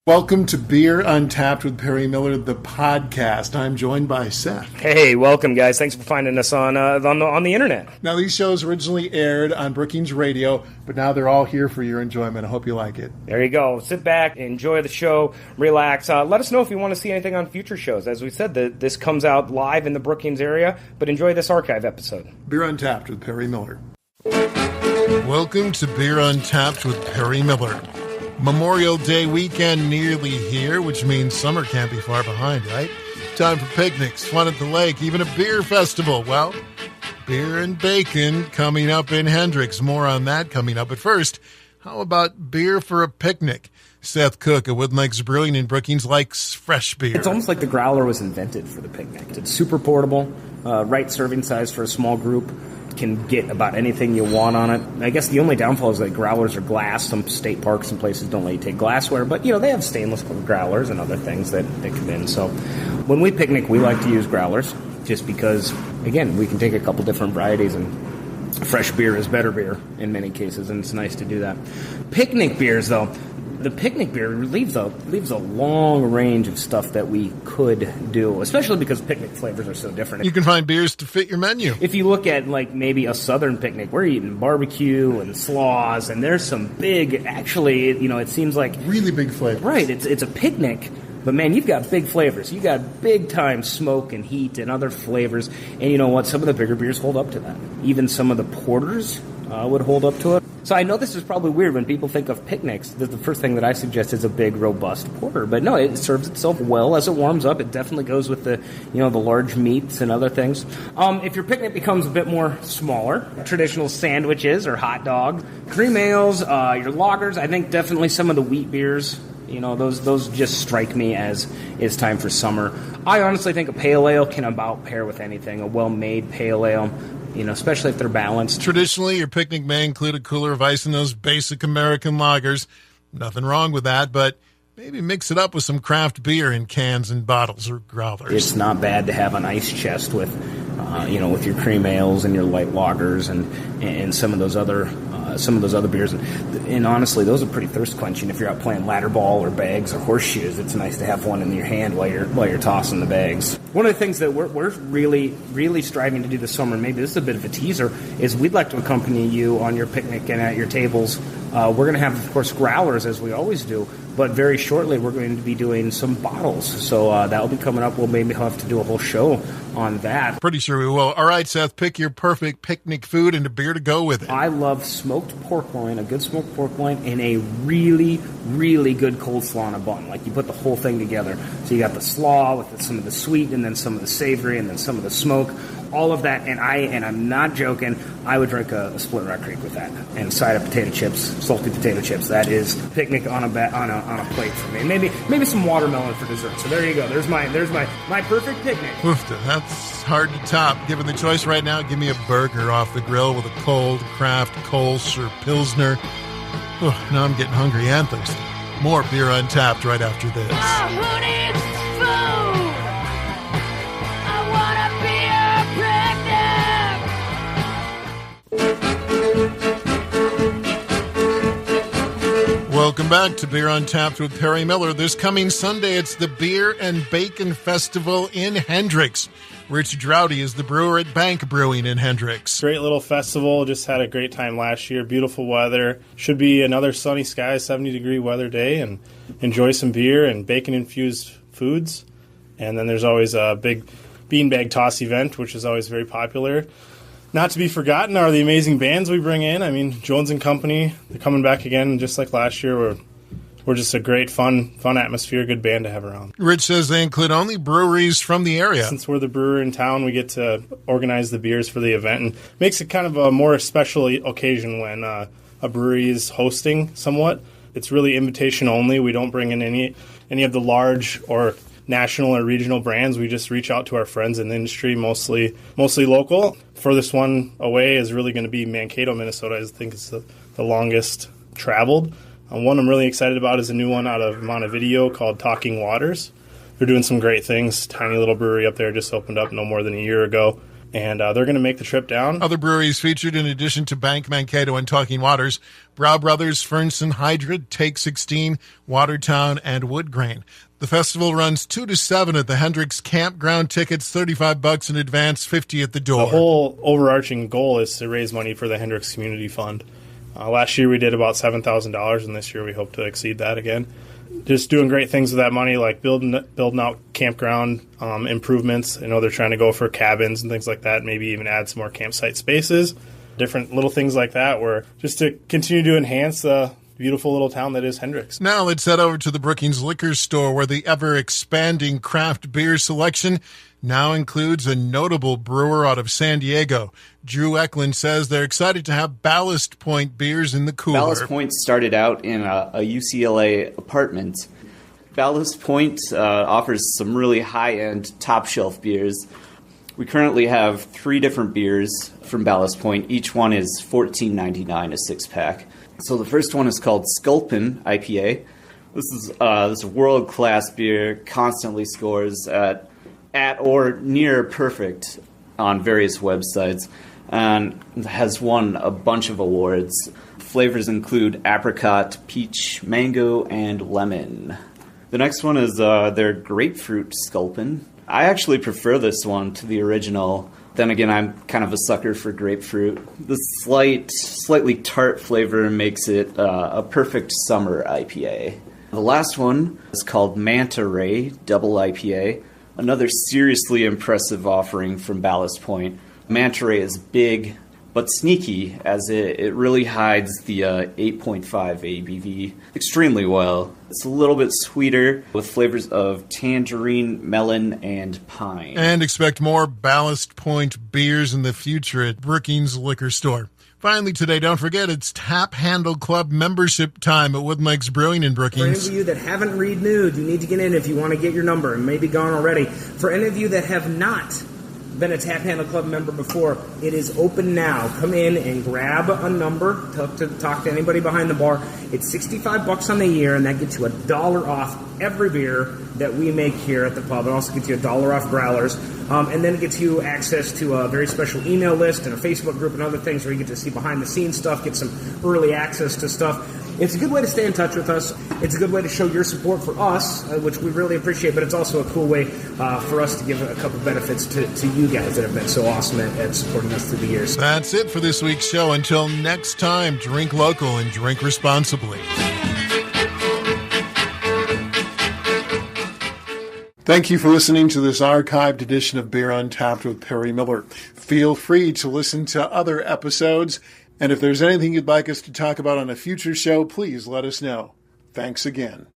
Welcome to Beer Untapped with Perry Miller, the podcast. I'm joined by Seth. Hey, welcome, guys. Thanks for finding us on the internet. Now, these shows originally aired on Brookings Radio, but now they're all here for your enjoyment. I hope you like it. There you go. Sit back, enjoy the show, relax. Let us know if you want to see anything on future shows. As we said, this comes out live in the Brookings area, but enjoy this archive episode. Beer Untapped with Perry Miller. Welcome to Beer Untapped with Perry Miller. Memorial Day weekend nearly here, which means summer can't be far behind, right? Time for picnics, fun at the lake, even a beer festival. Well, beer and bacon coming up in Hendricks. More on that coming up. But first, how about beer for a picnic? Seth Cook at Woodland Lakes Brewing in Brookings likes fresh beer. It's almost like the growler was invented for the picnic. It's super portable, right serving size for a small group. Can get about anything you want on it. I guess the only downfall is that growlers are glass. Some state parks and places don't let you take glassware, but they have stainless growlers and other things that come in. So when we picnic, we like to use growlers just because, again, we can take a couple different varieties, and fresh beer is better beer in many cases, and it's nice to do that. Picnic beers, though, the picnic beer leaves a long range of stuff that we could do, especially because picnic flavors are so different. You can find beers to fit your menu. If you look at maybe a southern picnic, we're eating barbecue and slaws, and there's some big, actually, it seems like really big flavors. Right, it's a picnic, but man, you've got big flavors. You got big time smoke and heat and other flavors, and you know what? Some of the bigger beers hold up to that. Even some of the porters would hold up to it. So I know this is probably weird when people think of picnics. The first thing that I suggest is a big, robust porter. But no, it serves itself well as it warms up. It definitely goes with the large meats and other things. If your picnic becomes a bit more smaller, traditional sandwiches or hot dogs, cream ales, your lagers, I think definitely some of the wheat beers. Those just strike me as it's time for summer. I honestly think a pale ale can about pair with anything. A well-made pale ale. Especially if they're balanced. Traditionally, your picnic may include a cooler of ice and those basic American lagers. Nothing wrong with that, but maybe mix it up with some craft beer in cans and bottles or growlers. It's not bad to have an ice chest with, with your cream ales and your light lagers and some of those other beers. And honestly, those are pretty thirst quenching. If you're out playing ladder ball or bags or horseshoes, it's nice to have one in your hand while you're tossing the bags. One of the things that we're really, really striving to do this summer, and maybe this is a bit of a teaser, is we'd like to accompany you on your picnic and at your tables. We're going to have, of course, growlers, as we always do, but very shortly we're going to be doing some bottles. So that'll be coming up. We'll maybe have to do a whole show on that. Pretty sure we will. All right, Seth, pick your perfect picnic food and a beer to go with it. I love smoked pork loin, a good smoked pork loin, and a really, really good coleslaw on a bun. Like you put the whole thing together. So you got the slaw with some of the sweet and then some of the savory and then some of the smoke. All of that, and I'm not joking, I would drink a Split Rock Creek with that, and side of potato chips, salty potato chips. That is picnic on a plate for me. Maybe some watermelon for dessert. So there you go. There's my perfect picnic. Oofta, that's hard to top. Given the choice right now, give me a burger off the grill with a cold craft Kolsch or Pilsner. Now I'm getting hungry and thirsty. More Beer Untapped right after this. Oh, who needs food? I want a beer picnic. Welcome back to Beer Untapped with Perry Miller. This coming Sunday, it's the Beer and Bacon Festival in Hendricks. Rich Droughty is the brewer at Bank Brewing in Hendricks. Great little festival. Just had a great time last year. Beautiful weather. Should be another sunny skies, 70-degree weather day, and enjoy some beer and bacon-infused foods. And then there's always a big beanbag toss event, which is always very popular. Not to be forgotten are the amazing bands we bring in. I mean, Jones and Company, they're coming back again just like last year. We're just a great, fun atmosphere, good band to have around. Rich says they include only breweries from the area. Since we're the brewer in town, we get to organize the beers for the event, and makes it kind of a more special occasion when a brewery is hosting somewhat. It's really invitation only. We don't bring in any of the large or national or regional brands. We just reach out to our friends in the industry, mostly local. Furthest one away is really going to be Mankato, Minnesota. I think it's the longest traveled. One I'm really excited about is a new one out of Montevideo called Talking Waters. They're doing some great things. Tiny little brewery up there just opened up no more than a year ago. and they're going to make the trip down. Other breweries featured, in addition to Bank, Mankato, and Talking Waters, Brow Brothers, Fernson, Hydra, Take 16, Watertown, and Woodgrain. The festival runs 2 to 7 at the Hendricks Campground. Tickets $35 in advance, $50 at the door. The whole overarching goal is to raise money for the Hendricks Community Fund. Last year we did about $7,000, and this year we hope to exceed that again. Just doing great things with that money, like building out campground improvements. I know they're trying to go for cabins and things like that, maybe even add some more campsite spaces. Different little things like that, where just to continue to enhance the beautiful little town that is Hendricks. Now let's head over to the Brookings Liquor Store, where the ever-expanding craft beer selection now includes a notable brewer out of San Diego. Drew Eklund says they're excited to have Ballast Point beers in the cooler. Ballast Point started out in a UCLA apartment. Ballast Point offers some really high-end, top-shelf beers. We currently have 3 different beers from Ballast Point. Each one is $14.99 a six-pack. So the first one is called Sculpin IPA. This is a world-class beer, constantly scores at or near perfect on various websites, and has won a bunch of awards. Flavors include apricot, peach, mango, and lemon. The next one is their grapefruit Sculpin. I actually prefer this one to the original. Then again, I'm kind of a sucker for grapefruit. The slightly tart flavor makes it a perfect summer IPA. The last one is called Manta Ray Double IPA, another seriously impressive offering from Ballast Point. Manta Ray is big but sneaky, as it really hides the 8.5 ABV extremely well. It's a little bit sweeter with flavors of tangerine, melon, and pine. And expect more Ballast Point beers in the future at Brookings Liquor Store. Finally today, don't forget, it's Tap Handle Club membership time at Wood Mike's Brewing in For any Brookings. of you that haven't renewed, you need to get in if you want to get your number, and maybe gone already. For any of you that have not been a Tap Handle Club member before, it is open now. Come in and grab a number, talk to anybody behind the bar. It's $65 on the year, and that gets you $1 off every beer that we make here at the pub. It also gets you $1 off growlers, and then it gets you access to a very special email list and a Facebook group and other things where you get to see behind-the-scenes stuff, get some early access to stuff. It's a good way to stay in touch with us. It's a good way to show your support for us, which we really appreciate, but it's also a cool way for us to give a couple benefits to you guys that have been so awesome at supporting us through the years. That's it for this week's show. Until next time, drink local and drink responsibly. Thank you for listening to this archived edition of Beer Untapped with Perry Miller. Feel free to listen to other episodes, and if there's anything you'd like us to talk about on a future show, please let us know. Thanks again.